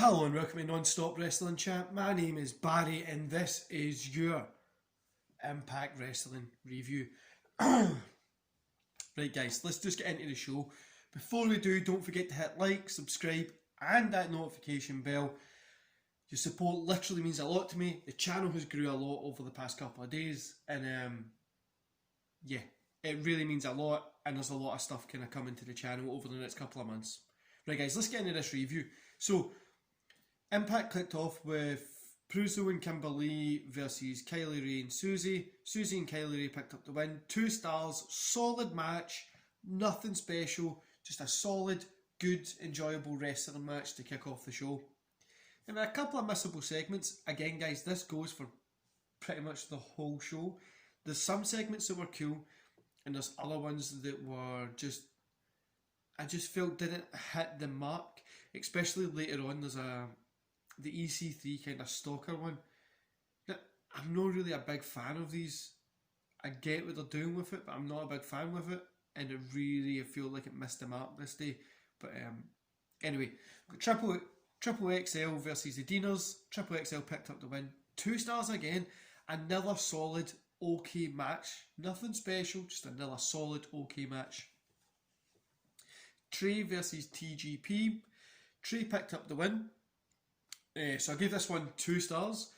Hello and welcome to Non-Stop Wrestling Chat. My name is Barry and this is your Impact Wrestling review. Right guys, let's just get into the show. Before we do, don't forget to hit like, subscribe and that notification bell. Your support literally means a lot to me. The channel has grew a lot over the past couple of days and yeah, it really means a lot, and there's a lot of stuff kind of coming to the channel over the next couple of months. Right guys, let's get into this review. So, Impact kicked off with Pruzo and Kimberly versus Kylie Ray and Susie. Susie and Kylie Ray picked up the win. 2 stars, solid match, nothing special, just a solid, good, enjoyable wrestling match to kick off the show. And a couple of missable segments. Again guys, this goes for pretty much the whole show. There's some segments that were cool, and there's other ones that were just, I just felt didn't hit the mark. Especially later on, there's the EC3 kind of stalker one. Now, I'm not really a big fan of these. I get what they're doing with it, but I'm not a big fan with it, and it really, I feel like it missed the mark this day. But anyway, Triple XL versus the Deaners. Triple XL picked up the win. 2 stars again. Another solid, okay match. Nothing special, just another solid, okay match. Trey versus TGP. Trey picked up the win. So I gave this one 2 stars.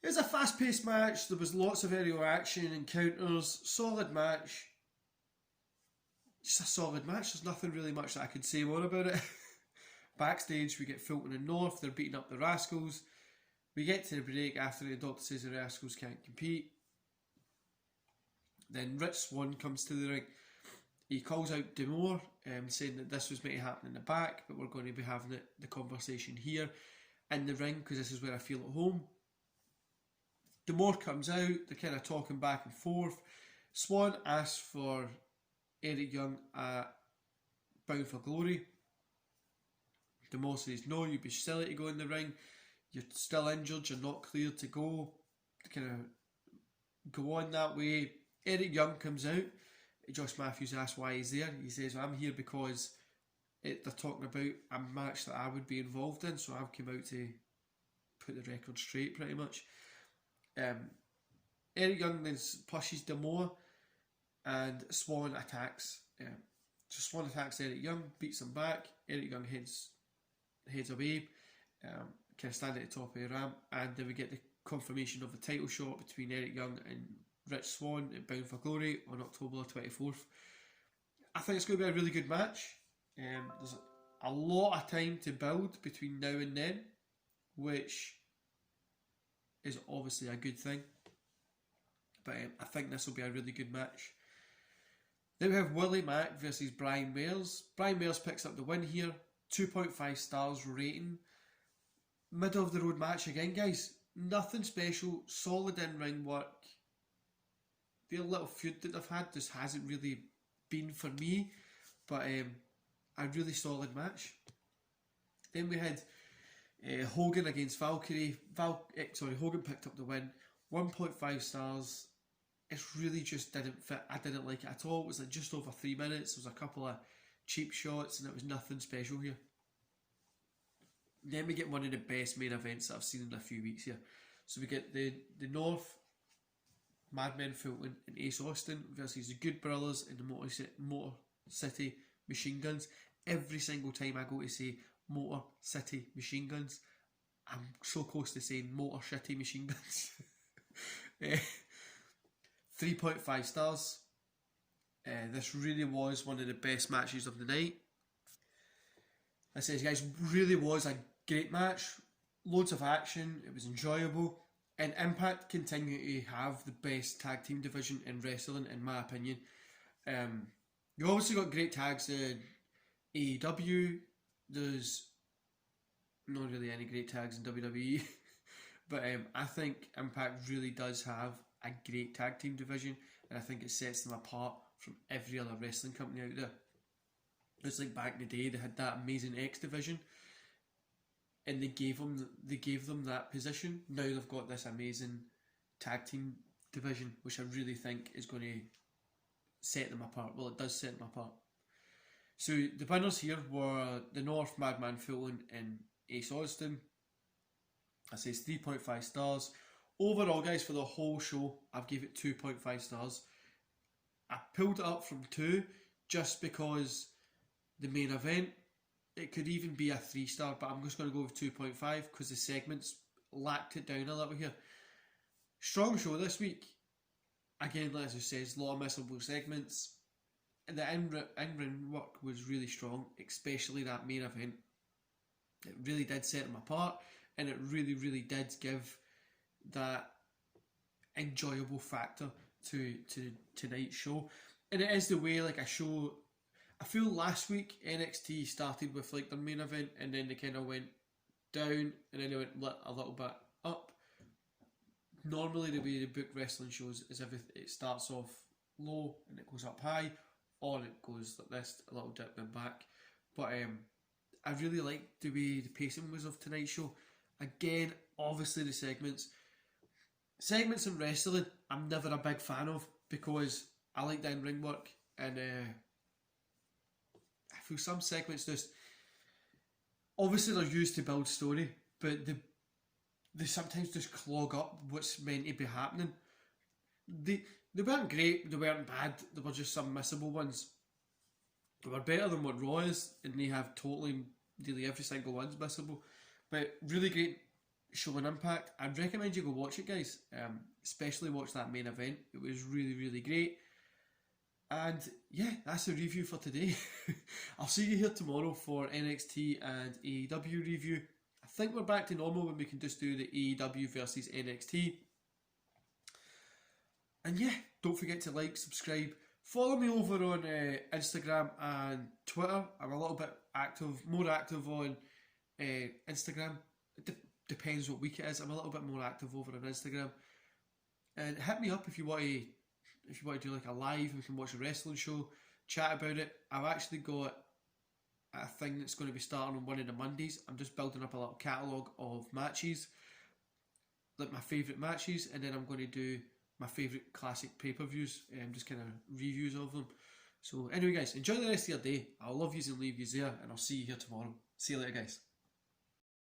It was a fast-paced match. There was lots of aerial action and counters. Solid match. Just a solid match. There's nothing really much that I could say more about it. Backstage, we get Fulton and North. They're beating up the Rascals. We get to the break after the doctor says the Rascals can't compete. Then Rich Swann comes to the ring. He calls out D'Amore, saying that this was meant to happen in the back, but we're going to be having the conversation here in the ring because this is where I feel at home. D'Amore comes out, they're kind of talking back and forth. Swann asks for Eric Young at Bound for Glory. D'Amore says, no, you'd be silly to go in the ring. You're still injured, you're not cleared to go. They kind of go on that way. Eric Young comes out. Josh Matthews asks why he's there. He says, well, I'm here because they're talking about a match that I would be involved in, so I've come out to put the record straight pretty much. Eric Young then pushes D'Amore and Swann attacks. So Swann attacks Eric Young, beats him back. Eric Young heads away, kind of stand at the top of the ramp, and then we get the confirmation of the title shot between Eric Young and Rich Swann at Bound for Glory on October 24th. I think it's going to be a really good match. There's a lot of time to build between now and then, which is obviously a good thing. But I think this will be a really good match. Then we have Willie Mack versus Brian Myers. Brian Myers picks up the win here. 2.5 stars rating. Middle of the road match again, guys. Nothing special. Solid in-ring work. The little feud that they've had just hasn't really been for me, but a really solid match. Then we had Hogan against Valkyrie. Hogan picked up the win. 1.5 stars. It really just didn't fit. I didn't like it at all. It was like just over 3 minutes. There was a couple of cheap shots and it was nothing special here. Then we get one of the best main events that I've seen in a few weeks here. So we get the North, Madmen Fulton and Ace Austin versus the Good Brothers and the Motor City Machine Guns. Every single time I go to say Motor City Machine Guns, I'm so close to saying Motor Shitty Machine Guns. 3.5 stars. This really was one of the best matches of the night. I says, guys, really was a great match. Loads of action. It was enjoyable. And Impact continue to have the best tag team division in wrestling, in my opinion. You obviously got great tags in AEW. There's not really any great tags in WWE. But I think Impact really does have a great tag team division, and I think it sets them apart from every other wrestling company out there. It's like back in the day, they had that amazing X division, and they gave them that position. Now they've got this amazing tag team division, which I really think is going to set them apart. Well, it does set them apart. So the winners here were the North, Madman Fulton and Ace Austin. I says 3.5 stars. Overall, guys, for the whole show, I've gave it 2.5 stars. I pulled it up from 2 just because the main event, it could even be a 3 star, but I'm just going to go with 2.5 because the segments lacked it down a little here. Strong show this week. Again, like as it says, a lot of missable segments. And the in-ring work was really strong, especially that main event. It really did set them apart, and it really, really did give that enjoyable factor to tonight's show. And it is the way like a show. I feel last week NXT started with like their main event, and then they kind of went down, and then they went a little bit up. Normally, the way they book wrestling shows is it starts off low and it goes up high, or it goes like this, a little dip and back. But I really liked the way the pacing was of tonight's show. Again, obviously the segments in wrestling, I'm never a big fan of because I like the in-ring work, and I feel some segments just obviously they're used to build story, but they sometimes just clog up what's meant to be happening. They weren't great, they weren't bad, they were just some missable ones. They were better than what Raw is, and they have nearly every single one's missable. But really great show and Impact. I'd recommend you go watch it, guys. Especially watch that main event. It was really, really great. And yeah, that's the review for today. I'll see you here tomorrow for NXT and AEW review. I think we're back to normal when we can just do the AEW versus NXT. And yeah, don't forget to like, subscribe. Follow me over on Instagram and Twitter. I'm a little bit more active on Instagram. It depends what week it is. I'm a little bit more active over on Instagram. And hit me up if you want to do like a live, we can watch a wrestling show, chat about it. I've actually got a thing that's going to be starting on one of the Mondays. I'm just building up a little catalogue of matches, like my favourite matches, and then I'm going to do my favourite classic pay-per-views, just kind of reviews of them. So anyway, guys, enjoy the rest of your day. I'll love yous and leave yous there, and I'll see you here tomorrow. See you later, guys.